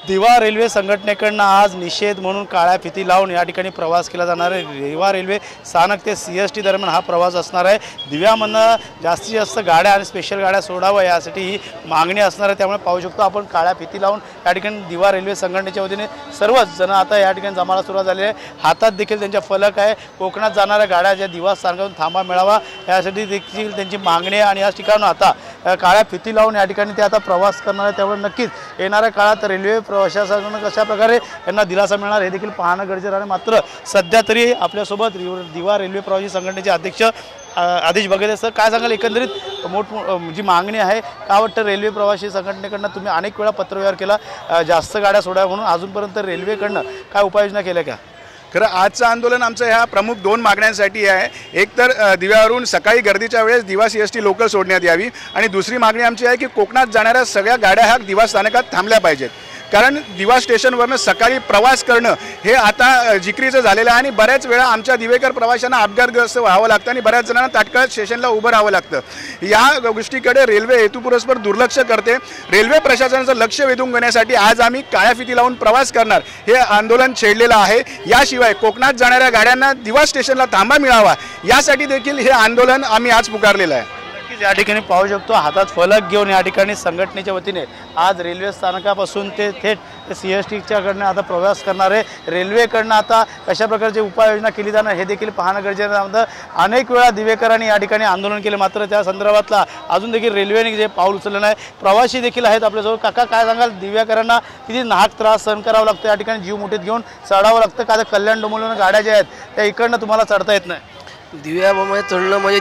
दिवा रेल्वे संघटनेकडून आज निषेध म्हणून काळ्या फिती लावून या ठिकाणी प्रवास केला जाणार आहे। दिवा रेल्वे स्थानक ते CST दरम्यान हा प्रवास असणार आहे। दिव्यामधनं जास्तीत जास्त गाड्या आणि स्पेशल गाड्या सोडाव्या यासाठी ही मागणी असणार आहे। त्यामुळे पाहू शकतो आपण काळ्या फिती लावून या ठिकाणी दिवा रेल्वे संघटनेच्या वतीने सर्वच जण आता या ठिकाणी जमायला सुरुवात झाली आहे। हातात देखील त्यांच्या फलक आहे। कोकणात जाणाऱ्या गाड्या ज्या दिवा स्थानकातून थांबा मिळावा यासाठी देखील त्यांची मागणी आहे आणि या ठिकाणी आता काळ्या फिती लावून या ठिकाणी ते आता प्रवास करणार आहे। त्यामुळे नक्कीच येणाऱ्या काळात रेल्वे प्रशासनानं कशा प्रकारे यांना दिलासा मिळणार हे देखील पाहणं गरजेचं आहे। मात्र सध्या तरी आपल्यासोबत दिवा रेल्वे प्रवासी संघटनेचे अध्यक्ष आदेश बघत सर, काय सांगाल एकंदरीत जी मागणी आहे का वाटतं रेल्वे प्रवासी संघटनेकडून तुम्ही अनेक वेळा पत्रव्यवहार केला जास्त गाड्या सोडाव्या म्हणून, अजूनपर्यंत रेल्वेकडून काय उपाययोजना केल्या का? खरं आजचं आंदोलन आमचं ह्या प्रमुख दोन मागण्यांसाठी आहे। एक तर दिव्यावरून सकाळी गर्दीच्या वेळेस दिवा CST लोकल सोडण्यात यावी आणि दुसरी मागणी आमची आहे की कोकणात जाणाऱ्या सगळ्या गाड्या ह्या दिवा स्थानकात थांबल्या पाहिजेत। कारण दिवा स्टेशनवरनं सकाळी प्रवास करणं हे आता जिकरीचं झालेलं आहे आणि बऱ्याच वेळा आमच्या दिवेकर प्रवाशांना अपघातग्रस्त व्हावं लागतं आणि बऱ्याच जणांना तात्काळ स्टेशनला उभं राहावं लागतं। या गोष्टीकडे रेल्वे हेतुपुरस्पर दुर्लक्ष करते। रेल्वे प्रशासनाचं लक्ष वेधून घेण्यासाठी आज आम्ही काळ्या फिती लावून प्रवास करणार हे आंदोलन छेडलेलं आहे। याशिवाय कोकणात जाणाऱ्या गाड्यांना दिवा स्टेशनला थांबा मिळावा यासाठी देखील हे आंदोलन आम्ही आज पुकारलेलं आहे। या ठिकाणी पाहू शकतो हातात फलक घेऊन या ठिकाणी संघटनेच्या वतीने आज रेल्वे स्थानकापासून ते थेट CSTच्याकडनं आता प्रवास करणार आहे। रेल्वेकडनं आता कशा प्रकारची उपाययोजना केली जाणार हे देखील पाहणं गरजेचं आहे। अनेक वेळा दिवेकरांनी या ठिकाणी आंदोलन केले, मात्र त्या संदर्भातला अजून देखील रेल्वेने जे पाऊल उचललं नाही। प्रवासी देखील आहेत आपल्यासोबत। काका, काय सांगाल दिव्याकरांना किती नाहक त्रास सहन करावा लागतो, या ठिकाणी जीव मुठीत घेऊन चढावं लागतं का? कल्याण डोंबिवलीहून गाड्या ज्या आहेत त्या इकडनं तुम्हाला चढता येत नाही? दिव्यामध्ये चढणं म्हणजे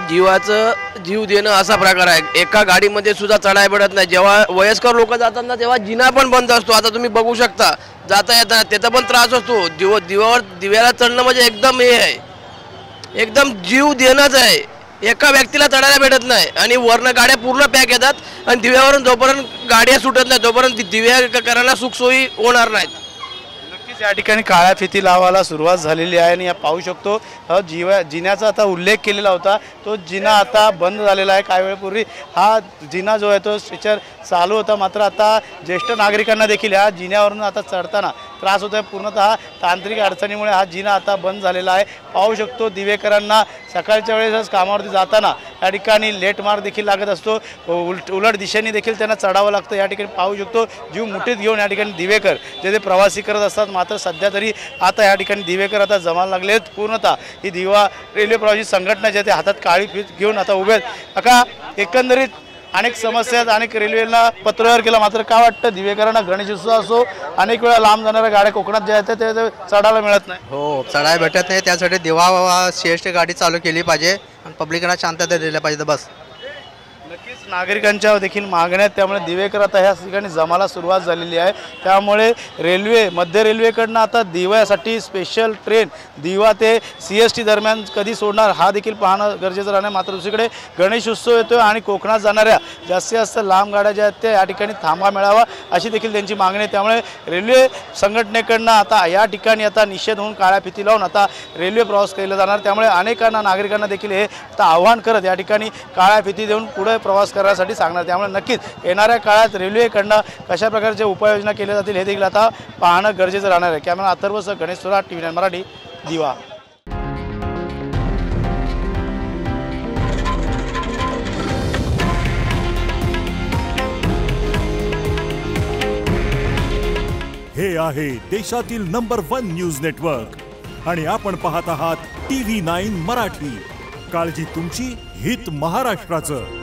जीव देणं असा प्रकार आहे। एका गाडीमध्ये सुद्धा चढाय पडत नाही। जेव्हा वयस्कर लोक जातात ना तेव्हा जिना पण बंद असतो। आता तुम्ही बघू शकता जाता येताना त्याचा पण त्रास असतो। दिव्याला चढणं म्हणजे एकदम हे आहे, एकदम जीव देणंच आहे। एका व्यक्तीला चढायला भेटत नाही आणि वरनं गाड्या पूर्ण पॅक येतात आणि दिव्यावरून जोपर्यंत गाड्या सुटत नाही तोपर्यंत दिव्याकरांना सुखसोयी होणार नाहीत। या ठिकाणी काळ्या फिती लावायला सुरुवात झालेली आहे आणि पाहू शकतो जिन्याचा आता उल्लेख केलेला होता, तो जिना आता बंद झालेला आहे। काही वेळापूर्वी हा जिना जो आहे तो स्ट्रेचर चालू होता, मात्र आता ज्येष्ठ नागरिकांना देखील ह्या जिन्यावरून आता चढताना त्रास होत आहे। पूर्णतः तांत्रिक अडचणीमुळे हा जिना आता बंद झालेला आहे। पाहू शकतो दिवेकरांना सकाळच्या वेळेसच कामावरती जाताना या ठिकाणी लेट मार्क देखील लागत असतो, उलट दिशेने देखील त्यांना चढावं लागतं। या ठिकाणी पाहू शकतो जीव मुठीत घेऊन या ठिकाणी दिवेकर जे ते प्रवासी करत असतात। मात्र सध्या तरी आता या ठिकाणी दिवेकर आता जमायला लागले आहेत। पूर्णतः ही दिवा रेल्वे प्रवासी संघटना जे ते हातात काळी फित घेऊन आता उभे आहेत। आता एकंदरीत अनेक समस्या आहेत, अनेक रेल्वेला पत्रव्यवहार केला, मात्र काय वाटतं दिवेकरांना गणेशोत्सव असो अनेक वेळा लांब जाणाऱ्या गाड्या कोकणात ज्या आहेत ते चढायला मिळत नाही? हो, चढायला भेटत नाही। त्यासाठी दिवा CST गाडी चालू केली पाहिजे आणि पब्लिकांना शांतता दिल्या पाहिजे बस। नक्कीच नागरिकांच्या देखील मागण्या आहेत, त्यामुळे दिवेकर आता ह्या ठिकाणी जमायला सुरुवात झालेली आहे। त्यामुळे मध्य रेल्वेकडनं आता दिव्यासाठी स्पेशल ट्रेन दिवा ते CST दरम्यान कधी सोडणार हा देखील पाहणं गरजेचं राहणार। मात्र दुसरीकडे गणेशोत्सव येतोय आणि कोकणात जाणाऱ्या जास्तीत जास्त लांब गाड्या ज्या आहेत त्या या ठिकाणी थांबा मिळावा अशी देखील त्यांची मागणी आहे। त्यामुळे रेल्वे संघटनेकडनं आता या ठिकाणी आता निषेध होऊन काळ्या फिती लावून आता रेल्वे प्रवास केला जाणार। त्यामुळे अनेकांना नागरिकांना देखील हे आता आव्हान करत या ठिकाणी काळ्या फिती देऊन पुढे प्रवास करण्यासाठी सांगणार। त्यामुळे नक्कीच येणाऱ्या काळात रेल्वेकडनं कशा प्रकारच्या उपाययोजना केल्या जातील हे देखील आता पाहणं गरजेचं राहणार आहे। कॅमेरा अथर्वसह गणेश सुराट, TV9 मराठी, दिवा। हे आहे देशातील नंबर 1 न्यूज नेटवर्क आणि आपण पाहत आहात TV9 मराठी। काळजी तुमची, हित महाराष्ट्राचं।